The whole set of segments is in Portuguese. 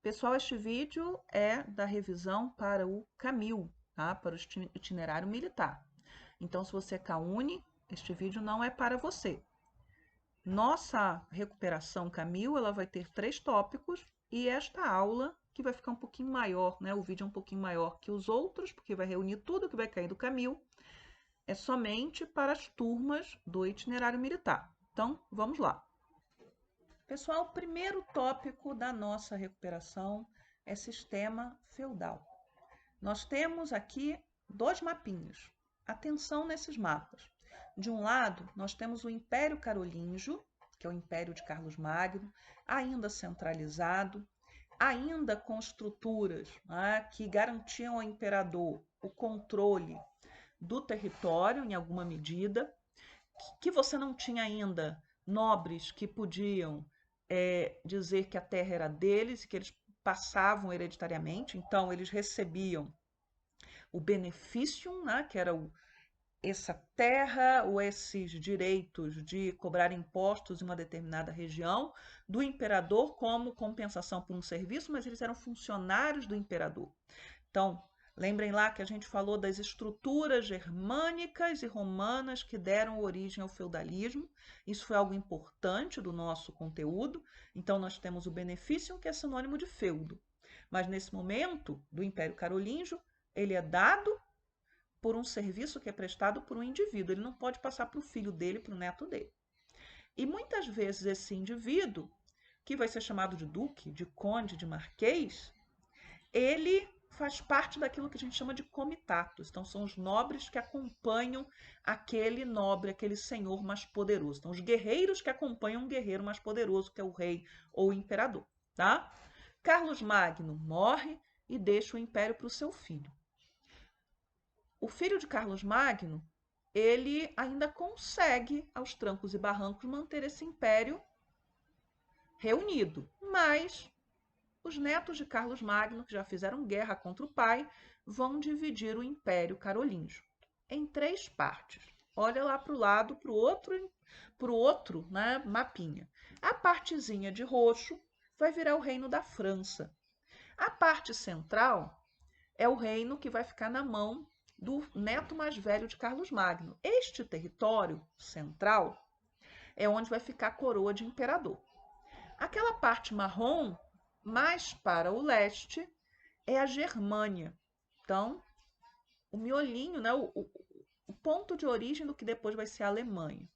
Pessoal, este vídeo é da revisão para o CAMIL, tá? Para o itinerário militar. Então, se você é CAUNI, este vídeo não é para você. Nossa recuperação CAMIL, ela vai ter 3 tópicos e esta aula, que vai ficar um pouquinho maior, né? O vídeo é um pouquinho maior que os outros, porque vai reunir tudo que vai cair do CAMIL, é somente para as turmas do itinerário militar. Então, vamos lá. Pessoal, o primeiro tópico da nossa recuperação é sistema feudal. Nós temos aqui 2 mapinhas. Atenção nesses mapas. De um lado, nós temos o Império Carolíngio, que é o Império de Carlos Magno, ainda centralizado, ainda com estruturas, né, que garantiam ao imperador o controle do território, em alguma medida, que você não tinha ainda nobres que podiam dizer que a terra era deles e que eles passavam hereditariamente, então eles recebiam o benefício, né, que era essa terra ou esses direitos de cobrar impostos em uma determinada região do imperador como compensação por um serviço, mas eles eram funcionários do imperador. Então, lembrem lá que a gente falou das estruturas germânicas e romanas que deram origem ao feudalismo. Isso foi algo importante do nosso conteúdo. Então, nós temos o benefício, que é sinônimo de feudo. Mas, nesse momento do Império Carolíngio, ele é dado por um serviço que é prestado por um indivíduo. Ele não pode passar para o filho dele, para o neto dele. E muitas vezes esse indivíduo, que vai ser chamado de duque, de conde, de marquês, ele faz parte daquilo que a gente chama de comitatus. Então, são os nobres que acompanham aquele nobre, aquele senhor mais poderoso. Então, os guerreiros que acompanham um guerreiro mais poderoso, que é o rei ou o imperador, tá? Carlos Magno morre e deixa o império para o seu filho. O filho de Carlos Magno, ele ainda consegue, aos trancos e barrancos, manter esse império reunido, mas os netos de Carlos Magno, que já fizeram guerra contra o pai, vão dividir o Império Carolíngio em 3 partes. Olha lá para o lado, para o outro, né, mapinha. A partezinha de roxo vai virar o reino da França. A parte central é o reino que vai ficar na mão do neto mais velho de Carlos Magno. Este território central é onde vai ficar a coroa de imperador. Aquela parte marrom, mais para o leste, é a Germânia. Então, o miolinho, né, o ponto de origem do que depois vai ser a Alemanha.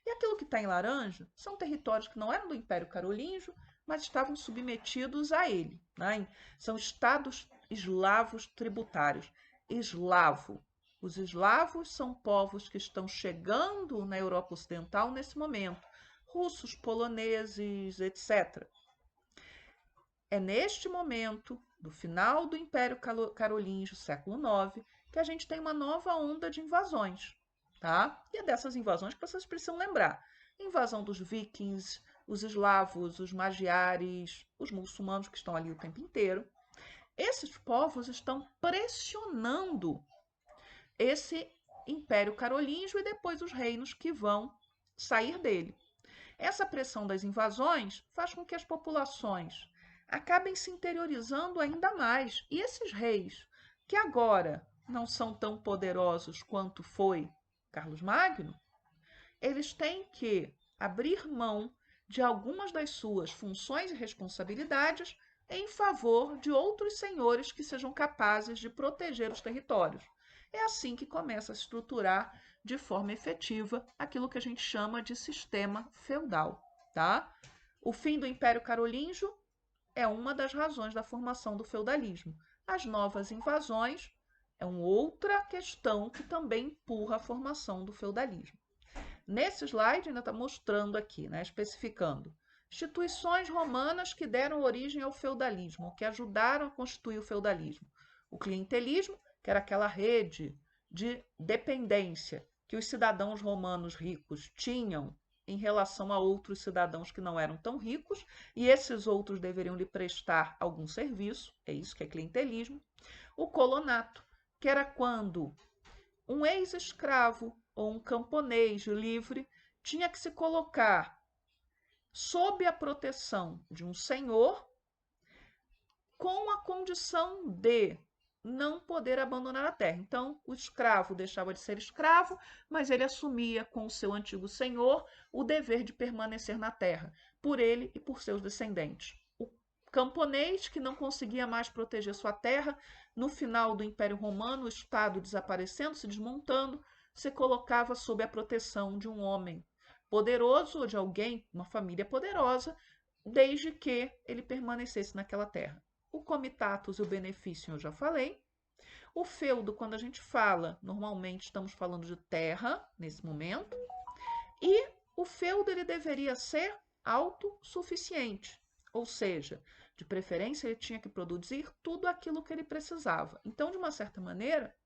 E aquilo que está em laranja são territórios que não eram do Império Carolíngio, mas estavam submetidos a ele. Né? São estados eslavos tributários. Eslavo. Os eslavos são povos que estão chegando na Europa Ocidental nesse momento. Russos, poloneses, etc. É neste momento, do final do Império Carolíngio, século IX, que a gente tem uma nova onda de invasões, tá? E é dessas invasões que vocês precisam lembrar. Invasão dos vikings, os eslavos, os magiares, os muçulmanos que estão ali o tempo inteiro. Esses povos estão pressionando esse Império Carolíngio e depois os reinos que vão sair dele. Essa pressão das invasões faz com que as populações acabem se interiorizando ainda mais. E esses reis, que agora não são tão poderosos quanto foi Carlos Magno, eles têm que abrir mão de algumas das suas funções e responsabilidades em favor de outros senhores que sejam capazes de proteger os territórios. É assim que começa a se estruturar de forma efetiva aquilo que a gente chama de sistema feudal, tá? O fim do Império Carolíngio é uma das razões da formação do feudalismo. As novas invasões é uma outra questão que também empurra a formação do feudalismo. Nesse slide ainda está mostrando aqui, né, especificando instituições romanas que deram origem ao feudalismo, que ajudaram a constituir o feudalismo. O clientelismo, que era aquela rede de dependência que os cidadãos romanos ricos tinham em relação a outros cidadãos que não eram tão ricos, e esses outros deveriam lhe prestar algum serviço, é isso que é clientelismo. O colonato, que era quando um ex-escravo ou um camponês livre tinha que se colocar sob a proteção de um senhor com a condição de não poder abandonar a terra. Então, o escravo deixava de ser escravo, mas ele assumia com o seu antigo senhor o dever de permanecer na terra, por ele e por seus descendentes. O camponês que não conseguia mais proteger sua terra, no final do Império Romano, o Estado desaparecendo, se desmontando, se colocava sob a proteção de um homem poderoso ou de alguém, uma família poderosa, desde que ele permanecesse naquela terra. O comitatus e o benefício eu já falei. O feudo, quando a gente fala, normalmente estamos falando de terra nesse momento. E o feudo ele deveria ser autossuficiente, ou seja, de preferência ele tinha que produzir tudo aquilo que ele precisava. Então, de uma certa maneira,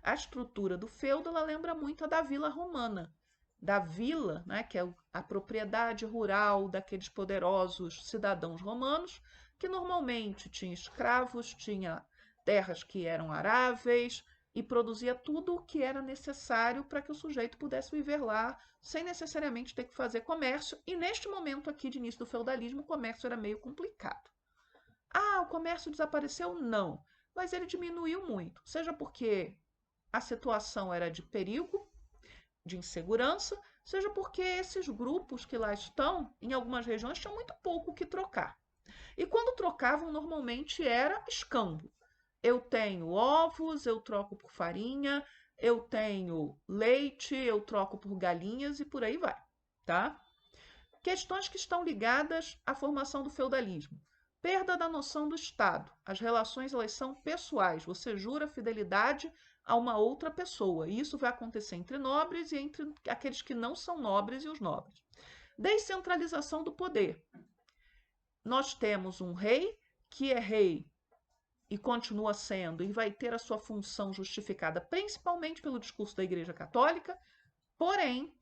a estrutura do feudo ela lembra muito a da vila romana. Da vila, né, que é a propriedade rural daqueles poderosos cidadãos romanos, que normalmente tinha escravos, tinha terras que eram aráveis e produzia tudo o que era necessário para que o sujeito pudesse viver lá, sem necessariamente ter que fazer comércio. E neste momento aqui de início do feudalismo, o comércio era meio complicado. Ah, o comércio desapareceu? Não, mas ele diminuiu muito, seja porque a situação era de perigo, de insegurança, seja porque esses grupos que lá estão, em algumas regiões, tinham muito pouco o que trocar. E quando trocavam, normalmente era escambo. Eu tenho ovos, eu troco por farinha, eu tenho leite, eu troco por galinhas e por aí vai, tá? Questões que estão ligadas à formação do feudalismo. Perda da noção do Estado. As relações elas são pessoais. Você jura fidelidade a uma outra pessoa. E isso vai acontecer entre nobres e entre aqueles que não são nobres e os nobres. Descentralização do poder. Nós temos um rei que é rei e continua sendo e vai ter a sua função justificada principalmente pelo discurso da Igreja Católica, porém,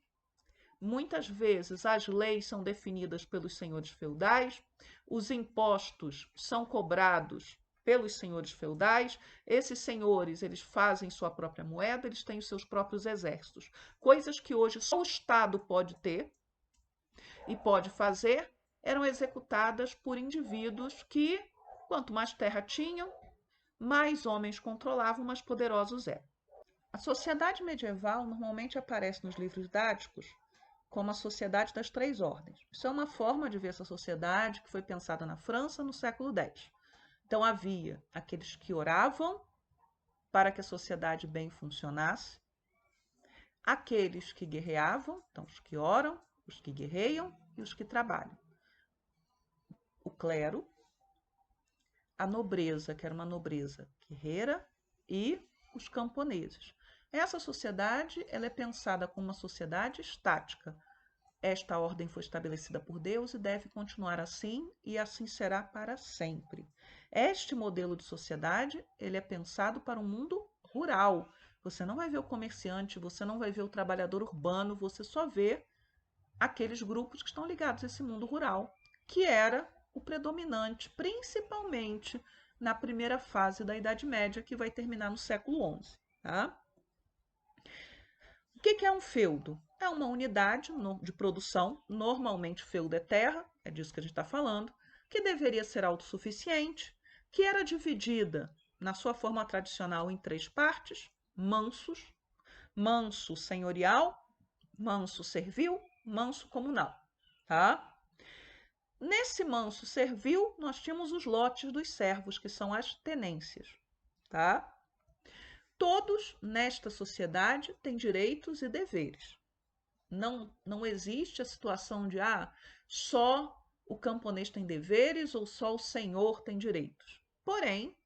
muitas vezes as leis são definidas pelos senhores feudais, os impostos são cobrados pelos senhores feudais, esses senhores eles fazem sua própria moeda, eles têm os seus próprios exércitos, coisas que hoje só o Estado pode ter e pode fazer, eram executadas por indivíduos que, quanto mais terra tinham, mais homens controlavam, mais poderosos eram. A sociedade medieval normalmente aparece nos livros didáticos como a sociedade das três ordens. Isso é uma forma de ver essa sociedade que foi pensada na França no século X. Então havia aqueles que oravam para que a sociedade bem funcionasse, aqueles que guerreavam, então os que oram, os que guerreiam e os que trabalham. O clero, a nobreza, que era uma nobreza guerreira, e os camponeses. Essa sociedade ela é pensada como uma sociedade estática. Esta ordem foi estabelecida por Deus e deve continuar assim, e assim será para sempre. Este modelo de sociedade ele é pensado para um mundo rural. Você não vai ver o comerciante, você não vai ver o trabalhador urbano, você só vê aqueles grupos que estão ligados a esse mundo rural, que era o predominante, principalmente na primeira fase da Idade Média, que vai terminar no século XI. Tá? O que é um feudo? É uma unidade de produção, normalmente feudo é terra, é disso que a gente está falando, que deveria ser autossuficiente, que era dividida, na sua forma tradicional, em três partes: mansos, manso senhorial, manso servil, manso comunal. Tá? Nesse manso servil, nós tínhamos os lotes dos servos, que são as tenências. Tá? Todos nesta sociedade têm direitos e deveres. Não existe a situação de só o camponês tem deveres ou só o senhor tem direitos. Porém,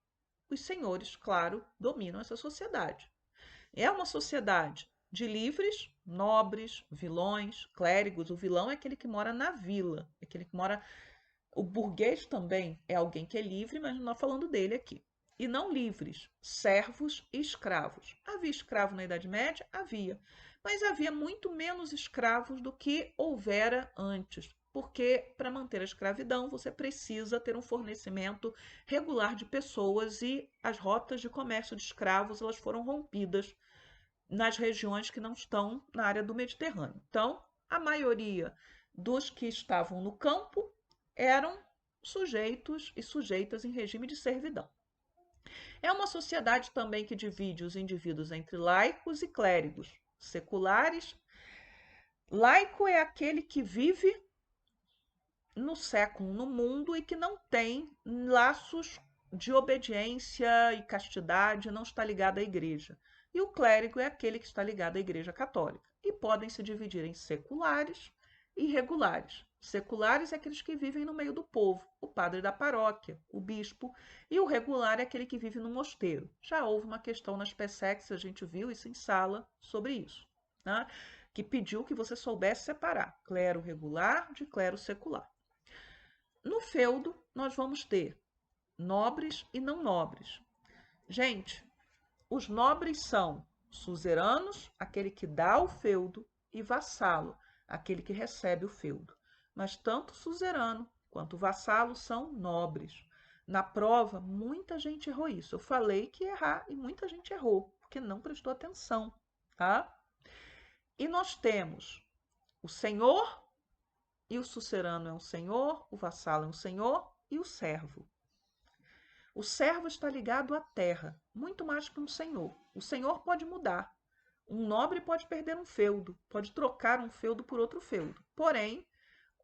os senhores, claro, dominam essa sociedade. É uma sociedade de livres, nobres, vilões, clérigos. O vilão é aquele que mora na vila, é aquele que mora. O burguês também é alguém que é livre, mas não estou falando dele aqui. E não livres, servos e escravos. Havia escravo na Idade Média? Havia. Mas havia muito menos escravos do que houvera antes, porque para manter a escravidão você precisa ter um fornecimento regular de pessoas e as rotas de comércio de escravos elas foram rompidas nas regiões que não estão na área do Mediterrâneo. Então, a maioria dos que estavam no campo eram sujeitos e sujeitas em regime de servidão. É uma sociedade também que divide os indivíduos entre laicos e clérigos, seculares. Laico é aquele que vive no século, no mundo, e que não tem laços de obediência e castidade, não está ligado à igreja. E o clérigo é aquele que está ligado à Igreja Católica. E podem se dividir em seculares e regulares. Seculares é aqueles que vivem no meio do povo, o padre da paróquia, o bispo, e o regular é aquele que vive no mosteiro. Já houve uma questão nas PSECs, a gente viu isso em sala sobre isso, né? Que pediu que você soubesse separar clero regular de clero secular. No feudo, nós vamos ter nobres e não nobres. Gente, os nobres são suzeranos, aquele que dá o feudo, e vassalo, aquele que recebe o feudo. Mas tanto suzerano quanto vassalo são nobres. Na prova, muita gente errou isso. Eu falei que ia errar e muita gente errou, porque não prestou atenção, tá? E nós temos o senhor, e o sucerano é um senhor, o vassalo é um senhor e o servo. O servo está ligado à terra, muito mais que um senhor. O senhor pode mudar. Um nobre pode perder um feudo, pode trocar um feudo por outro feudo. Porém,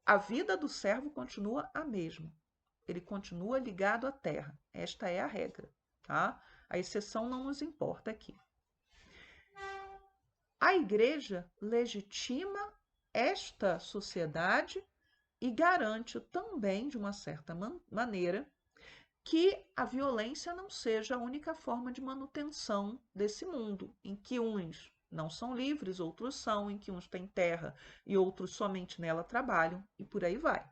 a vida do servo continua a mesma. Ele continua ligado à terra. Esta é a regra, tá? A exceção não nos importa aqui. A igreja legitima esta sociedade e garante também, de uma certa maneira, que a violência não seja a única forma de manutenção desse mundo, em que uns não são livres, outros são, em que uns têm terra e outros somente nela trabalham, e por aí vai.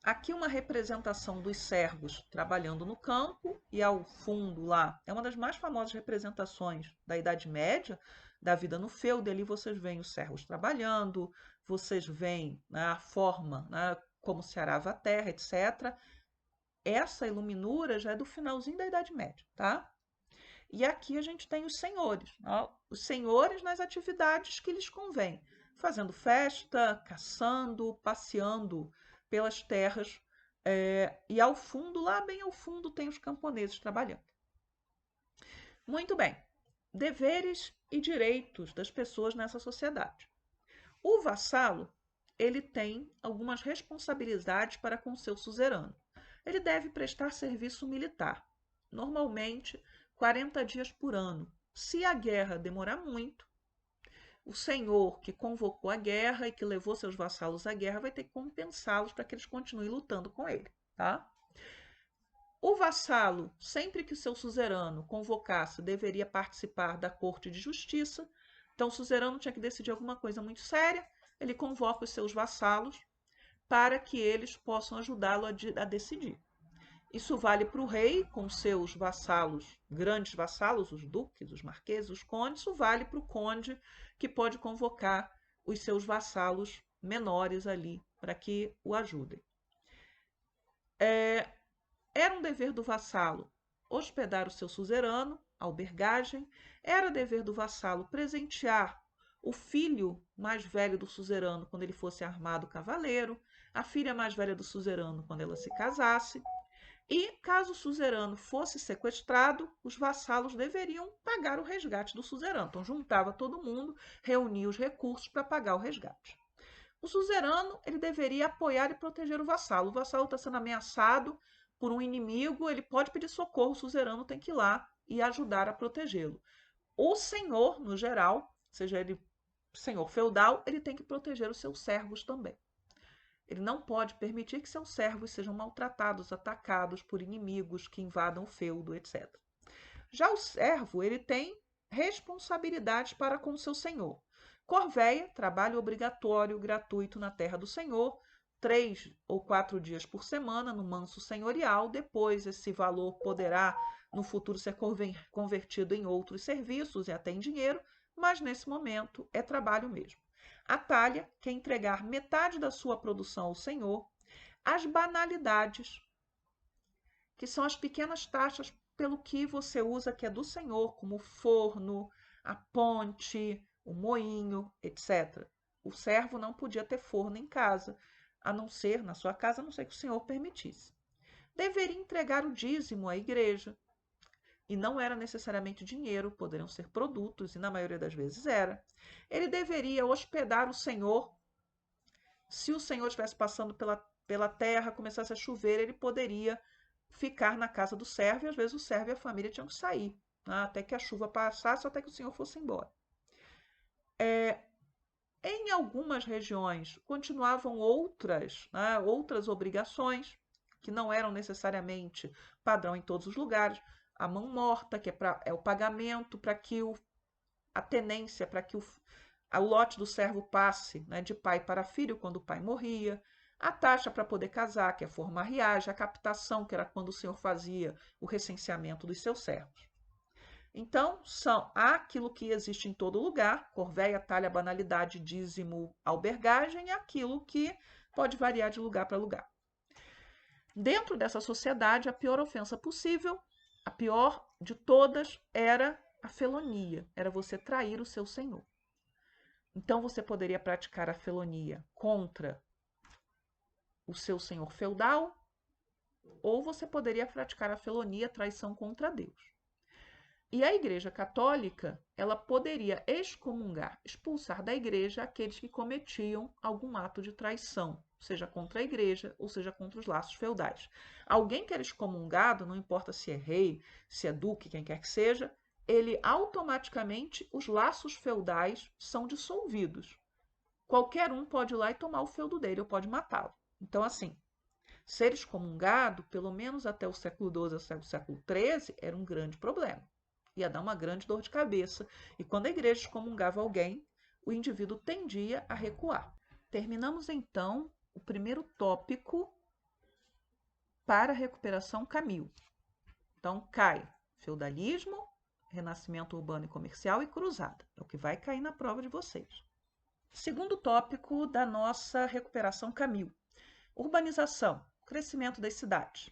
Aqui uma representação dos servos trabalhando no campo, e ao fundo lá, é uma das mais famosas representações da Idade Média, da vida no feudo. Ali vocês veem os servos trabalhando, vocês veem, né, a forma, né, como se arava a terra, etc. Essa iluminura já é do finalzinho da Idade Média, tá? E aqui a gente tem os senhores, ó, os senhores nas atividades que lhes convém, fazendo festa, caçando, passeando pelas terras, e ao fundo, lá bem ao fundo, tem os camponeses trabalhando. Muito bem, deveres e direitos das pessoas nessa sociedade. O vassalo, ele tem algumas responsabilidades para com seu suzerano. Ele deve prestar serviço militar, normalmente 40 dias por ano. Se a guerra demorar muito, o senhor que convocou a guerra e que levou seus vassalos à guerra vai ter que compensá-los para que eles continuem lutando com ele, tá? O vassalo, sempre que o seu suzerano convocasse, deveria participar da corte de justiça. Então, o suzerano tinha que decidir alguma coisa muito séria, ele convoca os seus vassalos para que eles possam ajudá-lo a decidir. Isso vale para o rei, com seus vassalos, grandes vassalos, os duques, os marqueses, os condes. Isso vale para o conde, que pode convocar os seus vassalos menores ali para que o ajudem. Era um dever do vassalo hospedar o seu suzerano, albergagem. Era dever do vassalo presentear o filho mais velho do suzerano quando ele fosse armado cavaleiro, a filha mais velha do suzerano quando ela se casasse. E, caso o suzerano fosse sequestrado, os vassalos deveriam pagar o resgate do suzerano. Então, juntava todo mundo, reunia os recursos para pagar o resgate. O suzerano, ele deveria apoiar e proteger o vassalo. O vassalo está sendo ameaçado por um inimigo, ele pode pedir socorro, o suzerano tem que ir lá e ajudar a protegê-lo. O senhor, no geral, seja ele senhor feudal, ele tem que proteger os seus servos também. Ele não pode permitir que seus servos sejam maltratados, atacados por inimigos que invadam o feudo, etc. Já o servo, ele tem responsabilidades para com o seu senhor. Corvéia, trabalho obrigatório, gratuito na terra do senhor, 3 ou 4 dias por semana no manso senhorial. Depois, esse valor poderá, no futuro, ser convertido em outros serviços e até em dinheiro, mas nesse momento é trabalho mesmo. A talha, que é entregar metade da sua produção ao senhor. As banalidades, que são as pequenas taxas pelo que você usa que é do senhor, como o forno, a ponte, o moinho, etc. O servo não podia ter forno em casa. a não ser na sua casa, a não ser que o Senhor permitisse. Deveria entregar o dízimo à igreja, e não era necessariamente dinheiro, poderiam ser produtos, e na maioria das vezes era. Ele deveria hospedar o Senhor. Se o Senhor estivesse passando pela terra, começasse a chover, ele poderia ficar na casa do servo, e às vezes o servo e a família tinham que sair, né, até que a chuva passasse, até que o Senhor fosse embora. Em algumas regiões continuavam outras, né, outras obrigações, que não eram necessariamente padrão em todos os lugares. A mão morta, que é o pagamento para que a tenência, para que o lote do servo passe, né, de pai para filho quando o pai morria. A taxa para poder casar, que é formariagem. A captação, que era quando o senhor fazia o recenseamento dos seus servos. Então, há aquilo que existe em todo lugar: corvéia, talha, banalidade, dízimo, albergagem, e aquilo que pode variar de lugar para lugar. Dentro dessa sociedade, a pior ofensa possível, a pior de todas, era a felonia, era você trair o seu senhor. Então, você poderia praticar a felonia contra o seu senhor feudal, ou você poderia praticar a felonia, a traição contra Deus. E a Igreja Católica, ela poderia excomungar, expulsar da igreja aqueles que cometiam algum ato de traição, seja contra a igreja ou seja contra os laços feudais. Alguém que era excomungado, não importa se é rei, se é duque, quem quer que seja, ele automaticamente, os laços feudais são dissolvidos. Qualquer um pode ir lá e tomar o feudo dele, ou pode matá-lo. Então, assim, ser excomungado, pelo menos até o século XII, até o século XIII, era um grande problema. Ia dar uma grande dor de cabeça. E quando a igreja excomungava alguém, o indivíduo tendia a recuar. Terminamos, então, o primeiro tópico para a recuperação Camil. Então, cai feudalismo, renascimento urbano e comercial e cruzada. É o que vai cair na prova de vocês. Segundo tópico da nossa recuperação Camil: urbanização, crescimento das cidades.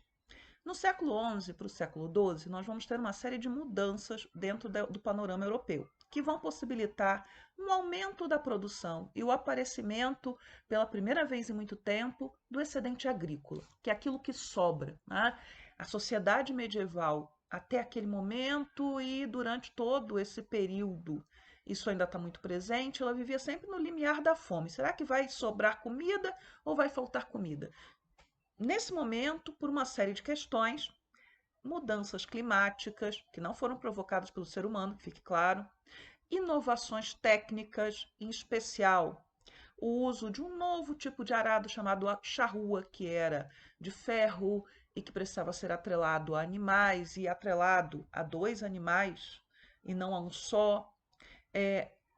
No século XI para o século XII, nós vamos ter uma série de mudanças dentro do panorama europeu, que vão possibilitar um aumento da produção e o aparecimento, pela primeira vez em muito tempo, do excedente agrícola, que é aquilo que sobra, né? A sociedade medieval, até aquele momento e durante todo esse período, isso ainda está muito presente, ela vivia sempre no limiar da fome. Será que vai sobrar comida ou vai faltar comida? Nesse momento, por uma série de questões, mudanças climáticas, que não foram provocadas pelo ser humano, que fique claro, inovações técnicas, em especial o uso de um novo tipo de arado chamado charrua, que era de ferro e que precisava ser atrelado a animais e atrelado a 2 animais e não a um só.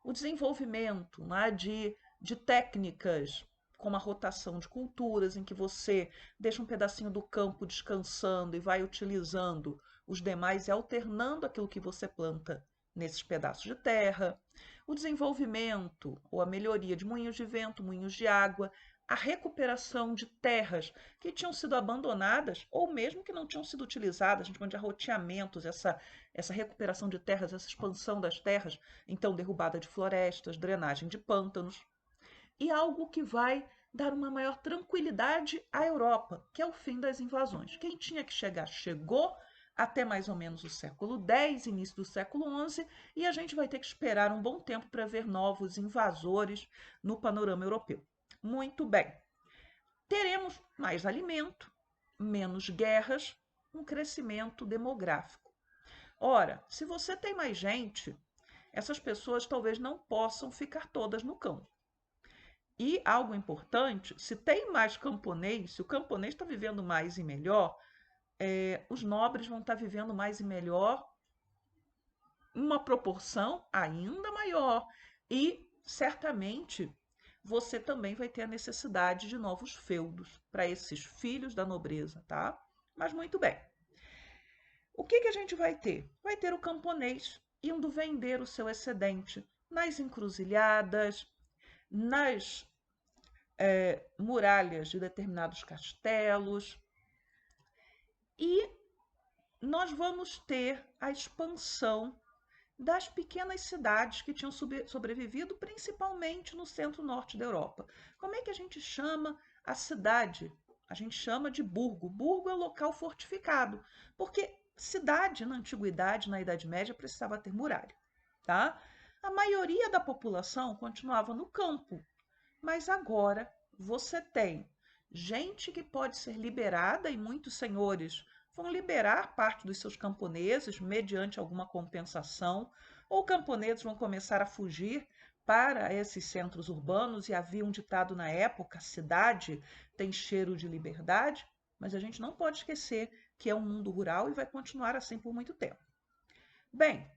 O desenvolvimento, né, de técnicas como a rotação de culturas, em que você deixa um pedacinho do campo descansando e vai utilizando os demais e alternando aquilo que você planta nesses pedaços de terra. O desenvolvimento ou a melhoria de moinhos de vento, moinhos de água, a recuperação de terras que tinham sido abandonadas ou mesmo que não tinham sido utilizadas, a gente chama de arroteamentos, essa recuperação de terras, essa expansão das terras, então derrubada de florestas, drenagem de pântanos. E algo que vai dar uma maior tranquilidade à Europa, que é o fim das invasões. Quem tinha que chegar, chegou até mais ou menos o século X, início do século XI, e a gente vai ter que esperar um bom tempo para ver novos invasores no panorama europeu. Muito bem. Teremos mais alimento, menos guerras, um crescimento demográfico. Ora, se você tem mais gente, essas pessoas talvez não possam ficar todas no campo. E algo importante, se tem mais camponês, se o camponês está vivendo mais e melhor, os nobres vão estar vivendo mais e melhor, uma proporção ainda maior. E certamente você também vai ter a necessidade de novos feudos para esses filhos da nobreza, tá? Mas muito bem. O que a gente vai ter? Vai ter o camponês indo vender o seu excedente nas encruzilhadas, nas muralhas de determinados castelos, e nós vamos ter a expansão das pequenas cidades que tinham sobrevivido, principalmente no centro-norte da Europa. Como é que a gente chama a cidade a gente chama de burgo. Burgo é local fortificado, porque cidade na antiguidade, na Idade Média, precisava ter muralha, tá? A maioria da população continuava no campo, mas agora você tem gente que pode ser liberada e muitos senhores vão liberar parte dos seus camponeses mediante alguma compensação, ou camponeses vão começar a fugir para esses centros urbanos, e havia um ditado na época: cidade tem cheiro de liberdade, mas a gente não pode esquecer que é um mundo rural e vai continuar assim por muito tempo. Bem,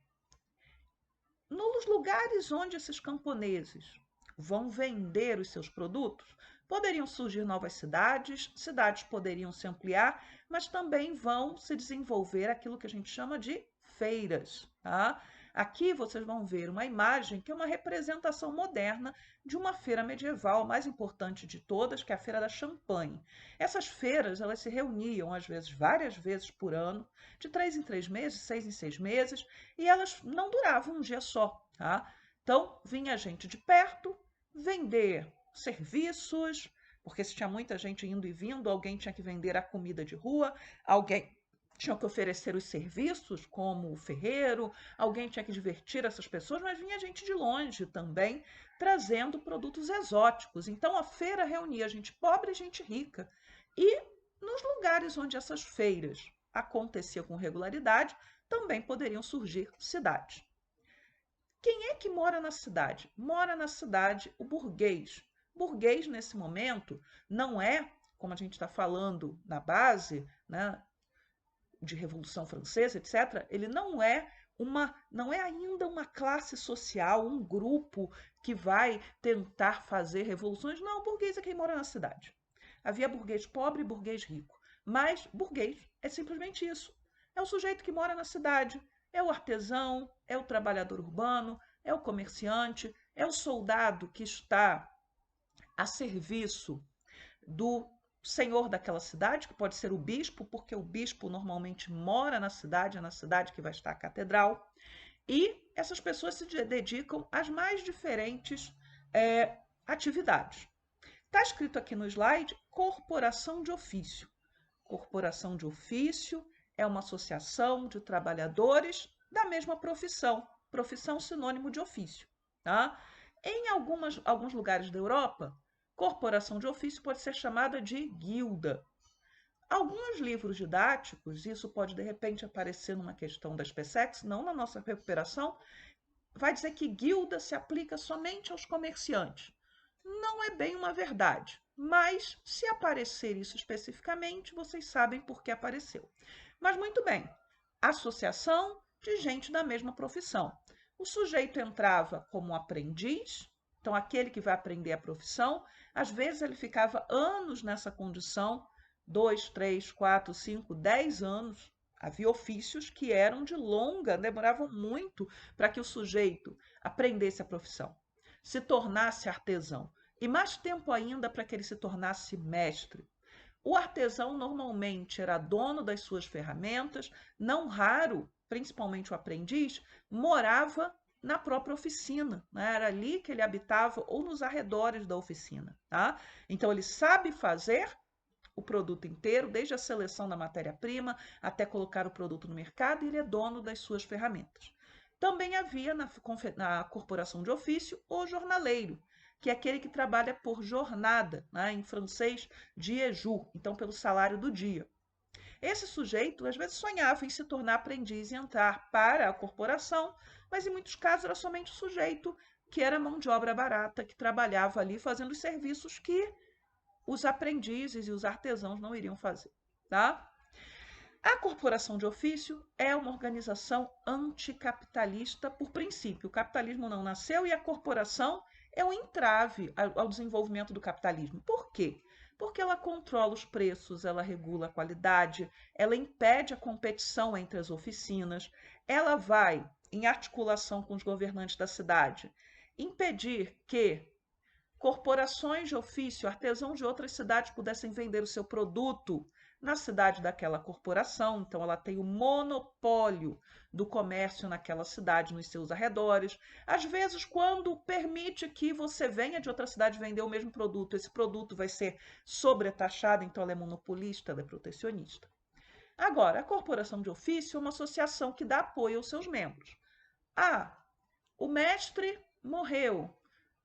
nos lugares onde esses camponeses vão vender os seus produtos, poderiam surgir novas cidades, cidades poderiam se ampliar, mas também vão se desenvolver aquilo que a gente chama de feiras, tá? Aqui vocês vão ver uma imagem que é uma representação moderna de uma feira medieval, a mais importante de todas, que é a Feira da Champanhe. Essas feiras, elas se reuniam, às vezes, várias vezes por ano, de 3 em 3 meses, 6 em 6 meses, e elas não duravam um dia só, tá? Então, vinha gente de perto vender serviços, porque se tinha muita gente indo e vindo, alguém tinha que vender a comida de rua, alguém tinha que oferecer os serviços, como o ferreiro, alguém tinha que divertir essas pessoas, mas vinha gente de longe também, trazendo produtos exóticos. Então a feira reunia gente pobre e gente rica. E nos lugares onde essas feiras aconteciam com regularidade, também poderiam surgir cidades. Quem é que mora na cidade? Mora na cidade o burguês. Burguês, nesse momento, não é, como a gente está falando na base, né, de Revolução Francesa, etc., ele não é ainda uma classe social, um grupo que vai tentar fazer revoluções. Não, burguês é quem mora na cidade. Havia burguês pobre e burguês rico, mas burguês é simplesmente isso. É o sujeito que mora na cidade, é o artesão, é o trabalhador urbano, é o comerciante, é o soldado que está a serviço do senhor daquela cidade, que pode ser o bispo, porque o bispo normalmente mora na cidade, é na cidade que vai estar a catedral, e essas pessoas se dedicam às mais diferentes atividades. Está escrito aqui no slide, corporação de ofício. Corporação de ofício é uma associação de trabalhadores da mesma profissão. Profissão sinônimo de ofício. Tá? Em alguns lugares da Europa, corporação de ofício pode ser chamada de guilda. Alguns livros didáticos, isso pode de repente aparecer numa questão da SpaceX, não na nossa recuperação, vai dizer que guilda se aplica somente aos comerciantes. Não é bem uma verdade, mas se aparecer isso especificamente, vocês sabem por que apareceu. Mas muito bem, associação de gente da mesma profissão. O sujeito entrava como aprendiz, então aquele que vai aprender a profissão, às vezes ele ficava anos nessa condição, 2, 3, 4, 5, 10 anos. Havia ofícios que eram de longa, demoravam muito para que o sujeito aprendesse a profissão, se tornasse artesão, e mais tempo ainda para que ele se tornasse mestre. O artesão normalmente era dono das suas ferramentas, não raro, principalmente o aprendiz, morava na própria oficina, né? Era ali que ele habitava ou nos arredores da oficina, tá? Então ele sabe fazer o produto inteiro, desde a seleção da matéria-prima até colocar o produto no mercado, e ele é dono das suas ferramentas. Também havia na corporação de ofício o jornaleiro, que é aquele que trabalha por jornada, né? Em francês, dia jour, então pelo salário do dia. Esse sujeito, às vezes, sonhava em se tornar aprendiz e entrar para a corporação, mas em muitos casos era somente o sujeito que era mão de obra barata, que trabalhava ali fazendo os serviços que os aprendizes e os artesãos não iriam fazer, tá? A corporação de ofício é uma organização anticapitalista por princípio. O capitalismo não nasceu e a corporação é um entrave ao desenvolvimento do capitalismo. Por quê? Porque ela controla os preços, ela regula a qualidade, ela impede a competição entre as oficinas, ela vai, em articulação com os governantes da cidade, impedir que corporações de ofício, artesãos de outras cidades pudessem vender o seu produto na cidade daquela corporação, então ela tem o monopólio do comércio naquela cidade, nos seus arredores. Às vezes, quando permite que você venha de outra cidade vender o mesmo produto, esse produto vai ser sobretaxado, então ela é monopolista, ela é protecionista. Agora, a corporação de ofício é uma associação que dá apoio aos seus membros. Ah, o mestre morreu.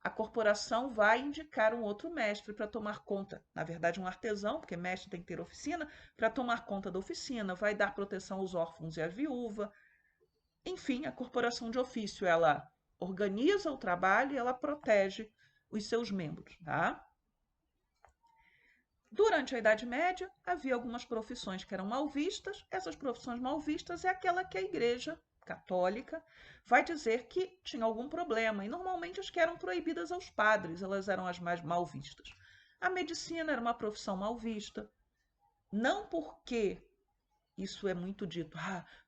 A corporação vai indicar um outro mestre para tomar conta, na verdade um artesão, porque mestre tem que ter oficina, para tomar conta da oficina, vai dar proteção aos órfãos e à viúva. Enfim, a corporação de ofício, ela organiza o trabalho e ela protege os seus membros, tá? Durante a Idade Média, havia algumas profissões que eram mal vistas. Essas profissões mal vistas é aquela que a Igreja Católica vai dizer que tinha algum problema, e normalmente as que eram proibidas aos padres, elas eram as mais mal vistas. A medicina era uma profissão mal vista, não porque isso é muito dito,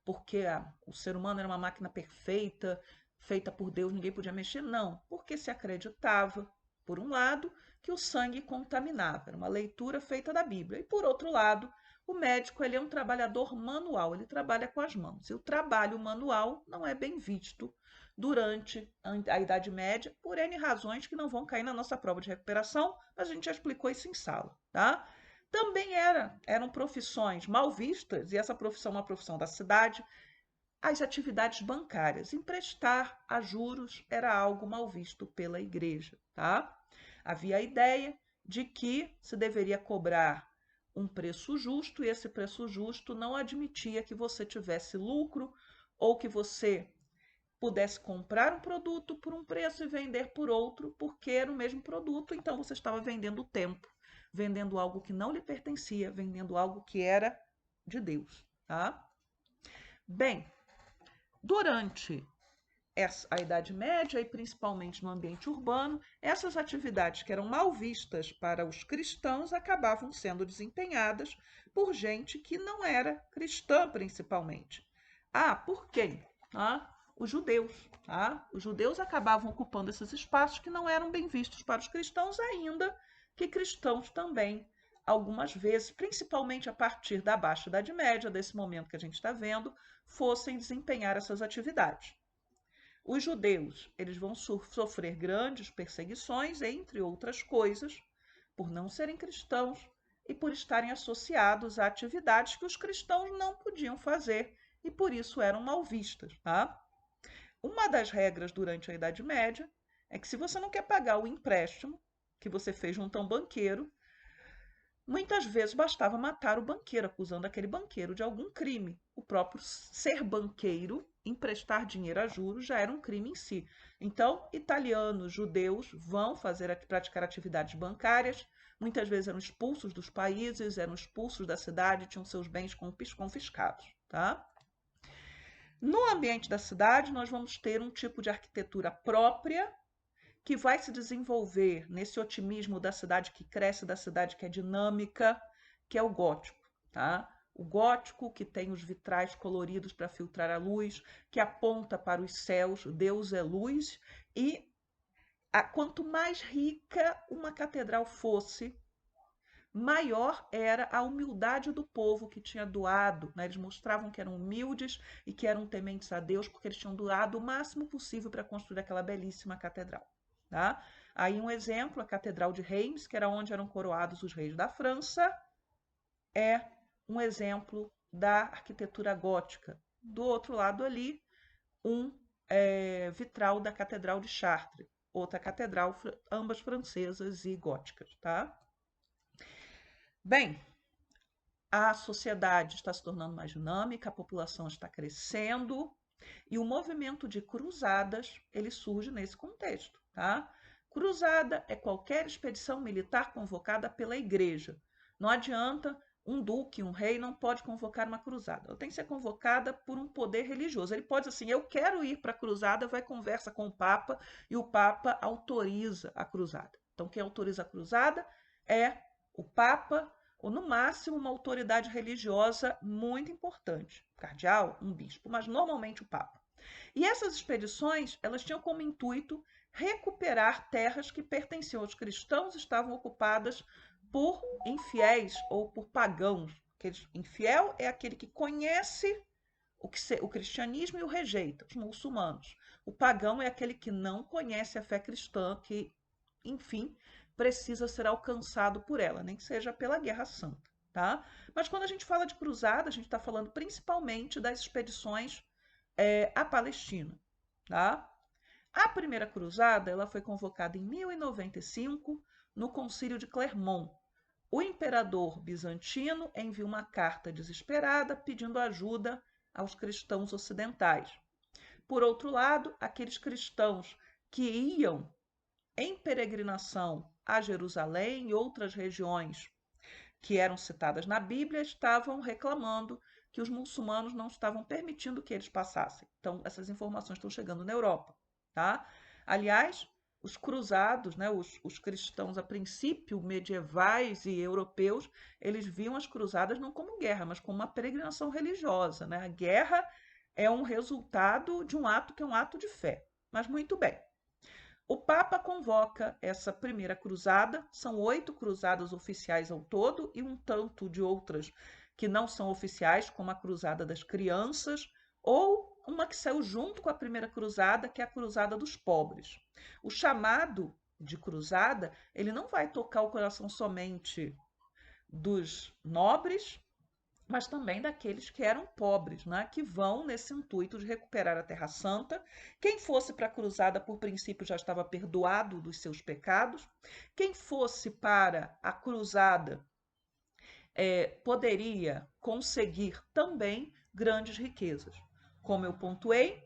porque o ser humano era uma máquina perfeita, feita por Deus, ninguém podia mexer, não, porque se acreditava, por um lado, que o sangue contaminava, era uma leitura feita da Bíblia, e por outro lado, o médico ele é um trabalhador manual, ele trabalha com as mãos, e o trabalho manual não é bem visto durante a Idade Média, por N razões que não vão cair na nossa prova de recuperação, mas a gente já explicou isso em sala, tá? Também eram profissões mal vistas, e essa profissão é uma profissão da cidade, as atividades bancárias. Emprestar a juros era algo mal visto pela igreja, tá? Havia a ideia de que se deveria cobrar um preço justo, e esse preço justo não admitia que você tivesse lucro ou que você pudesse comprar um produto por um preço e vender por outro, porque era o mesmo produto, então você estava vendendo tempo, vendendo algo que não lhe pertencia, vendendo algo que era de Deus, tá? Bem, durante a Idade Média e principalmente no ambiente urbano, essas atividades que eram mal vistas para os cristãos acabavam sendo desempenhadas por gente que não era cristã, principalmente. Por quem? Os judeus. Os judeus acabavam ocupando esses espaços que não eram bem vistos para os cristãos, ainda que cristãos também, algumas vezes, principalmente a partir da Baixa Idade Média, desse momento que a gente está vendo, fossem desempenhar essas atividades. Os judeus, eles vão sofrer grandes perseguições, entre outras coisas, por não serem cristãos e por estarem associados a atividades que os cristãos não podiam fazer e por isso eram mal vistas, tá? Uma das regras durante a Idade Média é que se você não quer pagar o empréstimo que você fez junto a um banqueiro, muitas vezes bastava matar o banqueiro, acusando aquele banqueiro de algum crime. O próprio ser banqueiro, emprestar dinheiro a juros, já era um crime em si. Então, italianos, judeus vão praticar atividades bancárias, muitas vezes eram expulsos dos países, eram expulsos da cidade, tinham seus bens confiscados, tá? No ambiente da cidade, nós vamos ter um tipo de arquitetura própria que vai se desenvolver nesse otimismo da cidade que cresce, da cidade que é dinâmica, que é o gótico, tá? O gótico que tem os vitrais coloridos para filtrar a luz, que aponta para os céus, Deus é luz, e quanto mais rica uma catedral fosse, maior era a humildade do povo que tinha doado, né? Eles mostravam que eram humildes e que eram tementes a Deus, porque eles tinham doado o máximo possível para construir aquela belíssima catedral. Tá? Aí um exemplo, a Catedral de Reims, que era onde eram coroados os reis da França, é um exemplo da arquitetura gótica. Do outro lado ali, um vitral da Catedral de Chartres, outra catedral, ambas francesas e góticas. Tá? Bem, a sociedade está se tornando mais dinâmica, a população está crescendo e o movimento de cruzadas ele surge nesse contexto, tá? Cruzada é qualquer expedição militar convocada pela igreja. Não adianta um duque, um rei não pode convocar uma cruzada. Ela tem que ser convocada por um poder religioso. Ele pode assim, eu quero ir para a cruzada, vai conversa com o Papa e o Papa autoriza a cruzada. Então quem autoriza a cruzada é o Papa ou no máximo uma autoridade religiosa muito importante, um cardeal, um bispo, mas normalmente o Papa. E essas expedições, elas tinham como intuito recuperar terras que pertenciam aos cristãos e estavam ocupadas por infiéis ou por pagãos, Infiel é aquele que conhece o cristianismo e o rejeita, os muçulmanos. O pagão é aquele que não conhece a fé cristã, que, enfim, precisa ser alcançado por ela, nem que seja pela Guerra Santa, tá? Mas quando a gente fala de cruzada, a gente está falando principalmente das expedições à Palestina, tá? A primeira cruzada ela foi convocada em 1095 no Concílio de Clermont. O imperador bizantino envia uma carta desesperada pedindo ajuda aos cristãos ocidentais. Por outro lado, aqueles cristãos que iam em peregrinação a Jerusalém e outras regiões que eram citadas na Bíblia estavam reclamando que os muçulmanos não estavam permitindo que eles passassem. Então, essas informações estão chegando na Europa, tá? Aliás, os cruzados, né, os cristãos a princípio medievais e europeus, eles viam as cruzadas não como guerra, mas como uma peregrinação religiosa, né? A guerra é um resultado de um ato que é um ato de fé. Mas muito bem. O Papa convoca essa primeira cruzada, são 8 cruzadas oficiais ao todo e um tanto de outras que não são oficiais, como a Cruzada das Crianças, ou uma que saiu junto com a primeira cruzada, que é a Cruzada dos Pobres. O chamado de cruzada, ele não vai tocar o coração somente dos nobres, mas também daqueles que eram pobres, né? Que vão nesse intuito de recuperar a Terra Santa. Quem fosse para a cruzada, por princípio, já estava perdoado dos seus pecados. Quem fosse para a cruzada poderia conseguir também grandes riquezas. Como eu pontuei,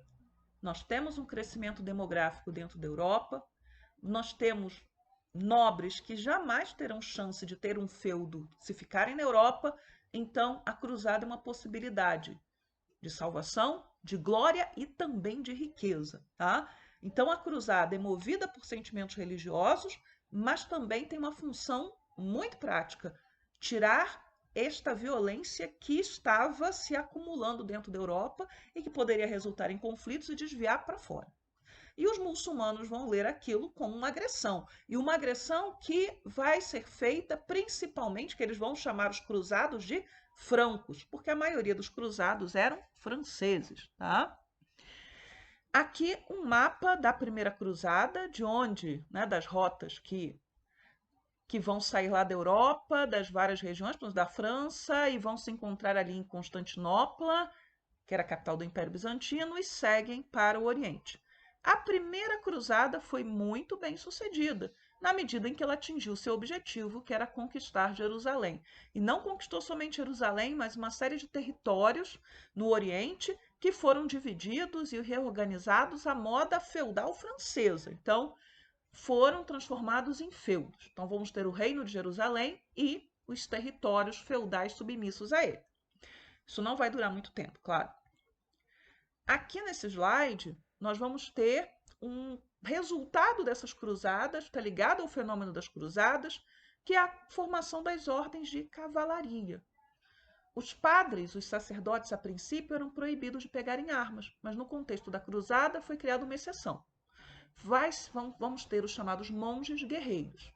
nós temos um crescimento demográfico dentro da Europa, nós temos nobres que jamais terão chance de ter um feudo se ficarem na Europa, então a cruzada é uma possibilidade de salvação, de glória e também de riqueza, tá? Então a cruzada é movida por sentimentos religiosos, mas também tem uma função muito prática, tirar esta violência que estava se acumulando dentro da Europa e que poderia resultar em conflitos e desviar para fora. E os muçulmanos vão ler aquilo como uma agressão. E uma agressão que vai ser feita principalmente, que eles vão chamar os cruzados de francos, porque a maioria dos cruzados eram franceses, tá? Aqui um mapa da primeira cruzada, de onde, né, das rotas que vão sair lá da Europa, das várias regiões, da França, e vão se encontrar ali em Constantinopla, que era a capital do Império Bizantino, e seguem para o Oriente. A primeira cruzada foi muito bem sucedida, na medida em que ela atingiu seu objetivo, que era conquistar Jerusalém. E não conquistou somente Jerusalém, mas uma série de territórios no Oriente que foram divididos e reorganizados à moda feudal francesa. Então, foram transformados em feudos. Então, vamos ter o Reino de Jerusalém e os territórios feudais submissos a ele. Isso não vai durar muito tempo, claro. Aqui nesse slide, nós vamos ter um resultado dessas cruzadas, está ligado ao fenômeno das cruzadas, que é a formação das ordens de cavalaria. Os padres, os sacerdotes, a princípio, eram proibidos de pegarem armas, mas no contexto da cruzada foi criada uma exceção. Vamos ter os chamados monges guerreiros.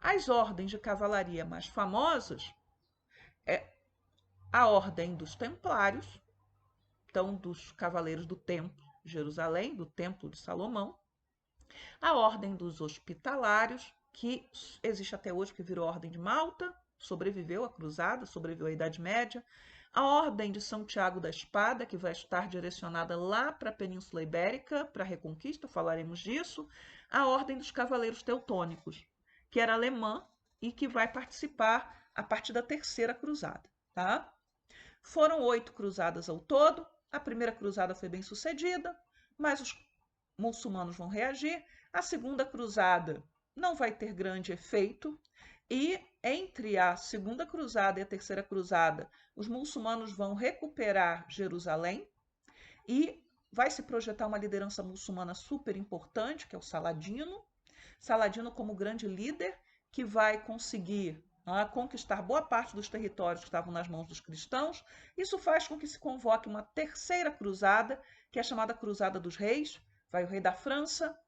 As ordens de cavalaria mais famosas é a ordem dos templários, então dos cavaleiros do Templo de Jerusalém, do Templo de Salomão, a ordem dos hospitalários, que existe até hoje, que virou a Ordem de Malta, sobreviveu à cruzada, sobreviveu à Idade Média, a Ordem de São Tiago da Espada, que vai estar direcionada lá para a Península Ibérica, para a Reconquista, falaremos disso, a Ordem dos Cavaleiros Teutônicos, que era alemã e que vai participar a partir da Terceira Cruzada, tá? Foram 8 cruzadas ao todo, a primeira cruzada foi bem sucedida, mas os muçulmanos vão reagir, a segunda cruzada não vai ter grande efeito, e entre a segunda cruzada e a terceira cruzada, os muçulmanos vão recuperar Jerusalém e vai se projetar uma liderança muçulmana super importante, que é o Saladino. Saladino como grande líder que vai conseguir conquistar boa parte dos territórios que estavam nas mãos dos cristãos. Isso faz com que se convoque uma terceira cruzada, que é chamada Cruzada dos Reis. Vai o rei da França,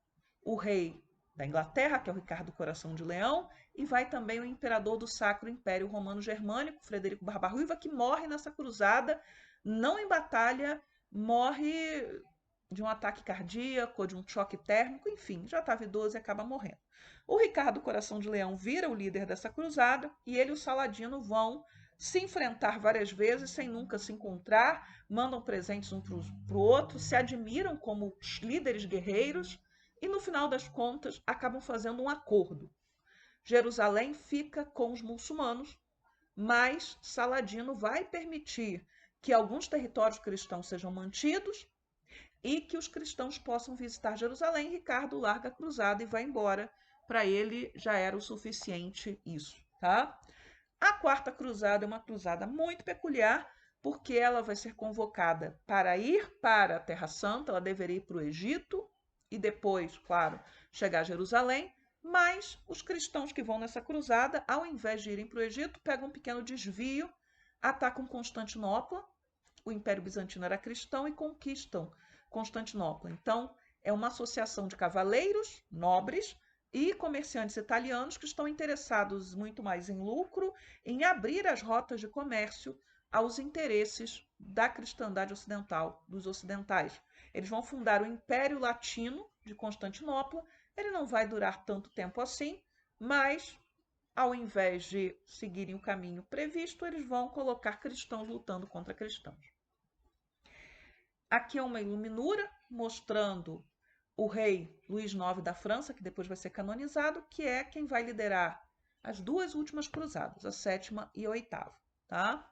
o rei da Inglaterra, que é o Ricardo Coração de Leão, e vai também o imperador do Sacro Império Romano Germânico, Frederico Barbarruiva, que morre nessa cruzada, não em batalha, morre de um ataque cardíaco, de um choque térmico, enfim, já estava idoso e acaba morrendo. O Ricardo Coração de Leão vira o líder dessa cruzada e ele e o Saladino vão se enfrentar várias vezes sem nunca se encontrar, mandam presentes um para o outro, se admiram como líderes guerreiros e, no final das contas, acabam fazendo um acordo. Jerusalém fica com os muçulmanos, mas Saladino vai permitir que alguns territórios cristãos sejam mantidos e que os cristãos possam visitar Jerusalém. Ricardo larga a cruzada e vai embora. Para ele já era o suficiente isso, tá? A quarta cruzada é uma cruzada muito peculiar, porque ela vai ser convocada para ir para a Terra Santa, ela deveria ir para o Egito e depois, claro, chegar a Jerusalém, mas os cristãos que vão nessa cruzada, ao invés de irem para o Egito, pegam um pequeno desvio, atacam Constantinopla, o Império Bizantino era cristão, e conquistam Constantinopla. Então, é uma associação de cavaleiros nobres e comerciantes italianos que estão interessados muito mais em lucro, em abrir as rotas de comércio aos interesses da cristandade ocidental, dos ocidentais. Eles vão fundar o Império Latino de Constantinopla. Ele não vai durar tanto tempo assim, mas ao invés de seguirem o caminho previsto, eles vão colocar cristãos lutando contra cristãos. Aqui é uma iluminura mostrando o rei Luís IX da França, que depois vai ser canonizado, que é quem vai liderar as duas últimas cruzadas, a sétima e a oitava. Tá?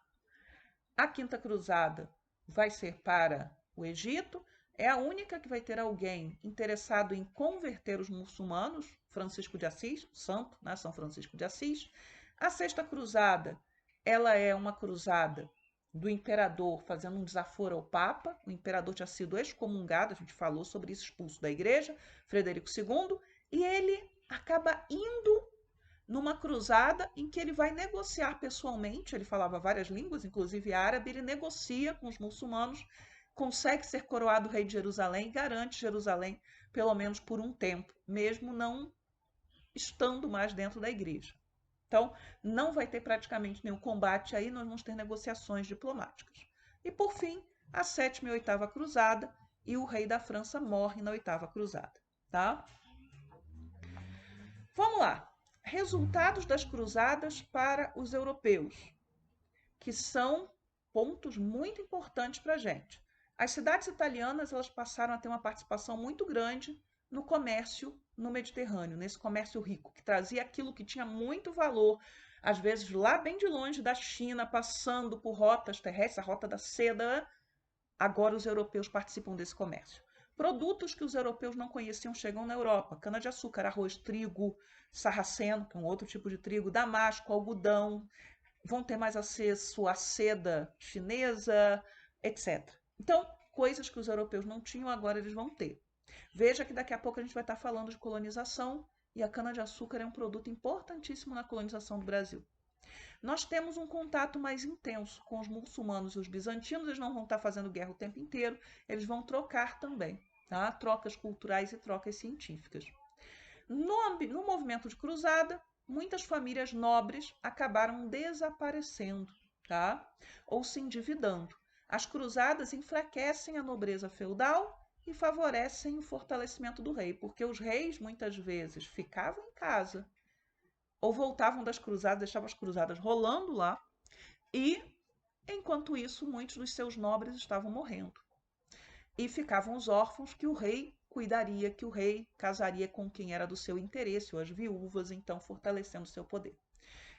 A quinta cruzada vai ser para o Egito, é a única que vai ter alguém interessado em converter os muçulmanos, Francisco de Assis, santo, né? São Francisco de Assis. A sexta cruzada, ela é uma cruzada do imperador fazendo um desaforo ao Papa. O imperador tinha sido excomungado, a gente falou sobre isso, expulso da igreja, Frederico II, e ele acaba indo numa cruzada em que ele vai negociar pessoalmente, ele falava várias línguas, inclusive árabe, ele negocia com os muçulmanos, consegue ser coroado rei de Jerusalém, garante Jerusalém pelo menos por um tempo, mesmo não estando mais dentro da igreja. Então, não vai ter praticamente nenhum combate aí, nós vamos ter negociações diplomáticas. E, por fim, a sétima e oitava cruzada, e o rei da França morre na oitava cruzada. Tá? Vamos lá. Resultados das cruzadas para os europeus, que são pontos muito importantes para a gente. As cidades italianas elas passaram a ter uma participação muito grande no comércio no Mediterrâneo, nesse comércio rico, que trazia aquilo que tinha muito valor, às vezes lá bem de longe da China, passando por rotas terrestres, a rota da seda. Agora os europeus participam desse comércio. Produtos que os europeus não conheciam chegam na Europa: cana-de-açúcar, arroz, trigo, sarraceno, que é um outro tipo de trigo, damasco, algodão, vão ter mais acesso à seda chinesa, etc. Então, coisas que os europeus não tinham, agora eles vão ter. Veja que daqui a pouco a gente vai estar falando de colonização e a cana-de-açúcar é um produto importantíssimo na colonização do Brasil. Nós temos um contato mais intenso com os muçulmanos e os bizantinos, eles não vão estar fazendo guerra o tempo inteiro, eles vão trocar também, tá? Trocas culturais e trocas científicas. No movimento de cruzada, muitas famílias nobres acabaram desaparecendo, tá? Ou se endividando. As cruzadas enfraquecem a nobreza feudal e favorecem o fortalecimento do rei, porque os reis muitas vezes ficavam em casa ou voltavam das cruzadas, deixavam as cruzadas rolando lá, e enquanto isso muitos dos seus nobres estavam morrendo. E ficavam os órfãos que o rei cuidaria, que o rei casaria com quem era do seu interesse, ou as viúvas, então fortalecendo seu poder.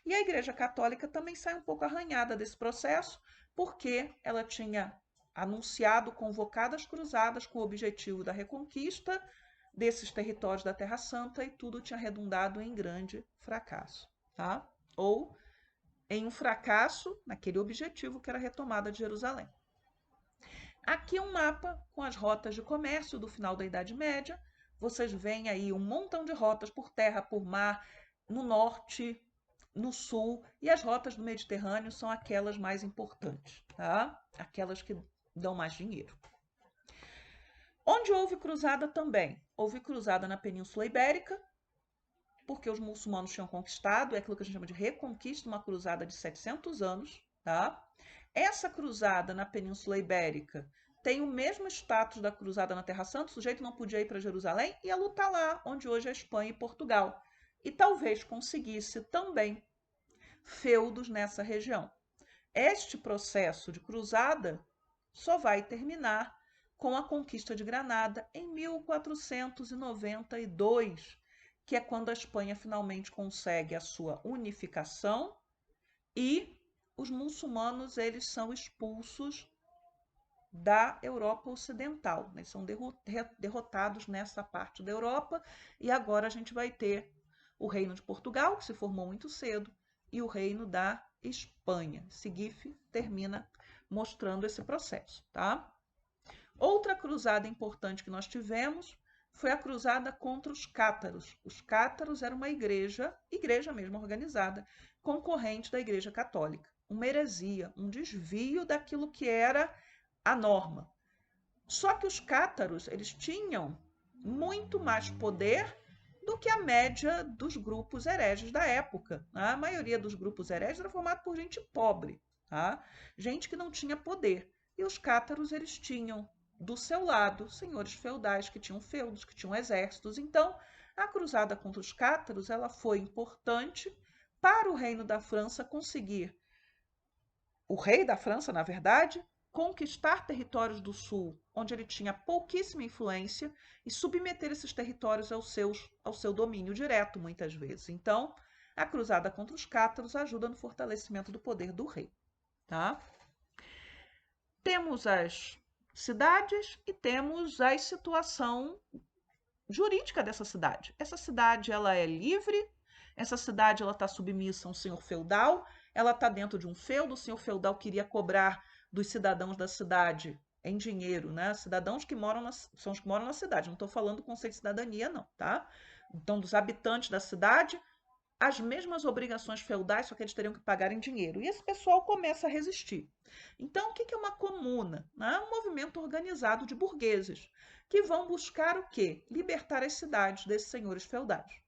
E a Igreja Católica também sai um pouco arranhada desse processo, porque ela tinha anunciado, convocado as cruzadas com o objetivo da reconquista desses territórios da Terra Santa e tudo tinha redundado em grande fracasso, tá? Ou em um fracasso naquele objetivo que era a retomada de Jerusalém. Aqui um mapa com as rotas de comércio do final da Idade Média. Vocês veem aí um montão de rotas por terra, por mar, no norte, no sul, e as rotas do Mediterrâneo são aquelas mais importantes, tá? Aquelas que dão mais dinheiro. Onde houve cruzada também? Houve cruzada na Península Ibérica, porque os muçulmanos tinham conquistado, é aquilo que a gente chama de reconquista, uma cruzada de 700 anos, tá? Essa cruzada na Península Ibérica tem o mesmo status da cruzada na Terra Santa, o sujeito não podia ir para Jerusalém e ia lutar lá, onde hoje é Espanha e Portugal. E talvez conseguisse também feudos nessa região. Este processo de cruzada só vai terminar com a conquista de Granada em 1492, que é quando a Espanha finalmente consegue a sua unificação e os muçulmanos eles são expulsos da Europa Ocidental. Eles são derrotados nessa parte da Europa e agora a gente vai ter o Reino de Portugal, que se formou muito cedo, e o Reino da Espanha. Esse GIF termina mostrando esse processo, tá? Outra cruzada importante que nós tivemos foi a cruzada contra os cátaros. Os cátaros eram uma igreja mesmo organizada, concorrente da Igreja Católica. Uma heresia, um desvio daquilo que era a norma. Só que os cátaros, eles tinham muito mais poder do que a média dos grupos hereges da época. A maioria dos grupos hereges era formado por gente pobre, tá? Gente que não tinha poder. E os cátaros, eles tinham do seu lado senhores feudais que tinham feudos, que tinham exércitos. Então, a cruzada contra os cátaros, ela foi importante para o reino da França conseguir, o rei da França, na verdade, conquistar territórios do sul, onde ele tinha pouquíssima influência, e submeter esses territórios ao seu domínio direto, muitas vezes. Então, a cruzada contra os cátaros ajuda no fortalecimento do poder do rei. Tá? Temos as cidades e temos a situação jurídica dessa cidade. Essa cidade ela é livre, essa cidade ela está submissa a um senhor feudal, ela está dentro de um feudo, o senhor feudal queria cobrar dos cidadãos da cidade em dinheiro, né? Cidadãos que são os que moram na cidade, não estou falando do conceito de cidadania, não, tá? Então, dos habitantes da cidade, as mesmas obrigações feudais, só que eles teriam que pagar em dinheiro. E esse pessoal começa a resistir. Então, o que é uma comuna? É um movimento organizado de burgueses que vão buscar o quê? Libertar as cidades desses senhores feudais.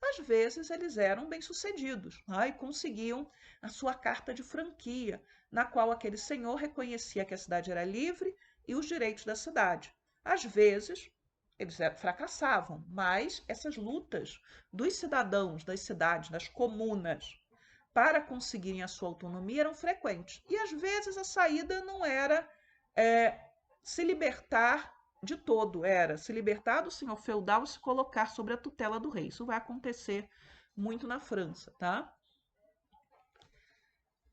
Às vezes, eles eram bem-sucedidos e conseguiam a sua carta de franquia, na qual aquele senhor reconhecia que a cidade era livre e os direitos da cidade. Às vezes, eles fracassavam, mas essas lutas dos cidadãos das cidades, das comunas, para conseguirem a sua autonomia eram frequentes. E às vezes a saída não era se libertar de todo, era se libertar do senhor feudal e se colocar sob a tutela do rei. Isso vai acontecer muito na França, tá?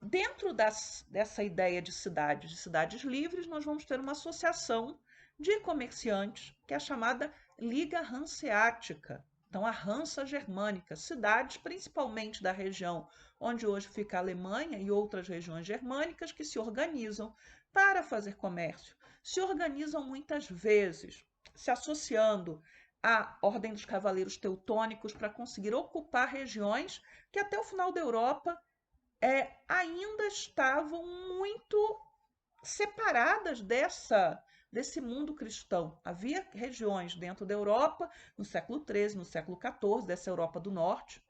Dentro dessa ideia de cidades livres, nós vamos ter uma associação de comerciantes, que é a chamada Liga Hanseática. Então, a Hansa Germânica, cidades principalmente da região onde hoje fica a Alemanha e outras regiões germânicas que se organizam para fazer comércio. Se organizam muitas vezes, se associando à Ordem dos Cavaleiros Teutônicos para conseguir ocupar regiões que até o final da Europa ainda estavam muito separadas desse mundo cristão. Havia regiões dentro da Europa, no século XIII, no século XIV, dessa Europa do Norte,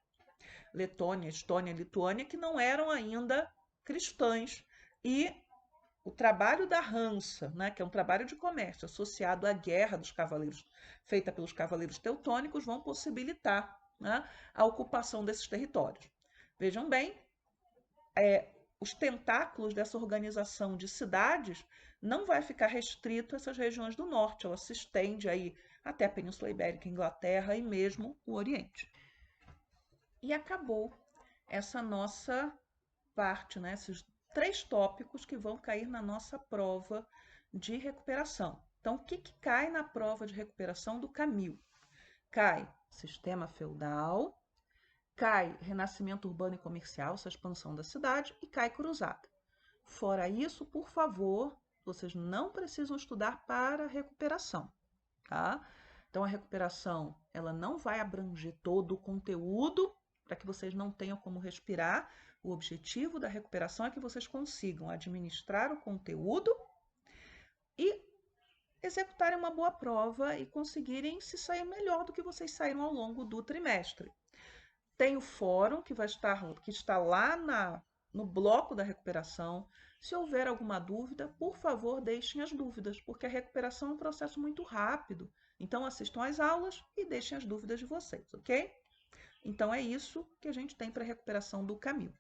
Letônia, Estônia, Lituânia, que não eram ainda cristãs. E o trabalho da Hansa, né, que é um trabalho de comércio associado à guerra dos cavaleiros, feita pelos cavaleiros teutônicos, vão possibilitar, né, a ocupação desses territórios. Vejam bem, os tentáculos dessa organização de cidades não vai ficar restrito a essas regiões do norte, ela se estende aí até a Península Ibérica, Inglaterra e mesmo o Oriente. E acabou essa nossa parte, né? Esses 3 tópicos que vão cair na nossa prova de recuperação. Então, o que cai na prova de recuperação do Camil? Cai sistema feudal, cai renascimento urbano e comercial, essa expansão da cidade, e cai cruzada. Fora isso, por favor, vocês não precisam estudar para a recuperação, tá? Então, a recuperação, ela não vai abranger todo o conteúdo para que vocês não tenham como respirar. O objetivo da recuperação é que vocês consigam administrar o conteúdo e executarem uma boa prova e conseguirem se sair melhor do que vocês saíram ao longo do trimestre. Tem o fórum que está lá no bloco da recuperação. Se houver alguma dúvida, por favor, deixem as dúvidas, porque a recuperação é um processo muito rápido. Então, assistam às aulas e deixem as dúvidas de vocês, ok? Então, é isso que a gente tem para a recuperação do Camil.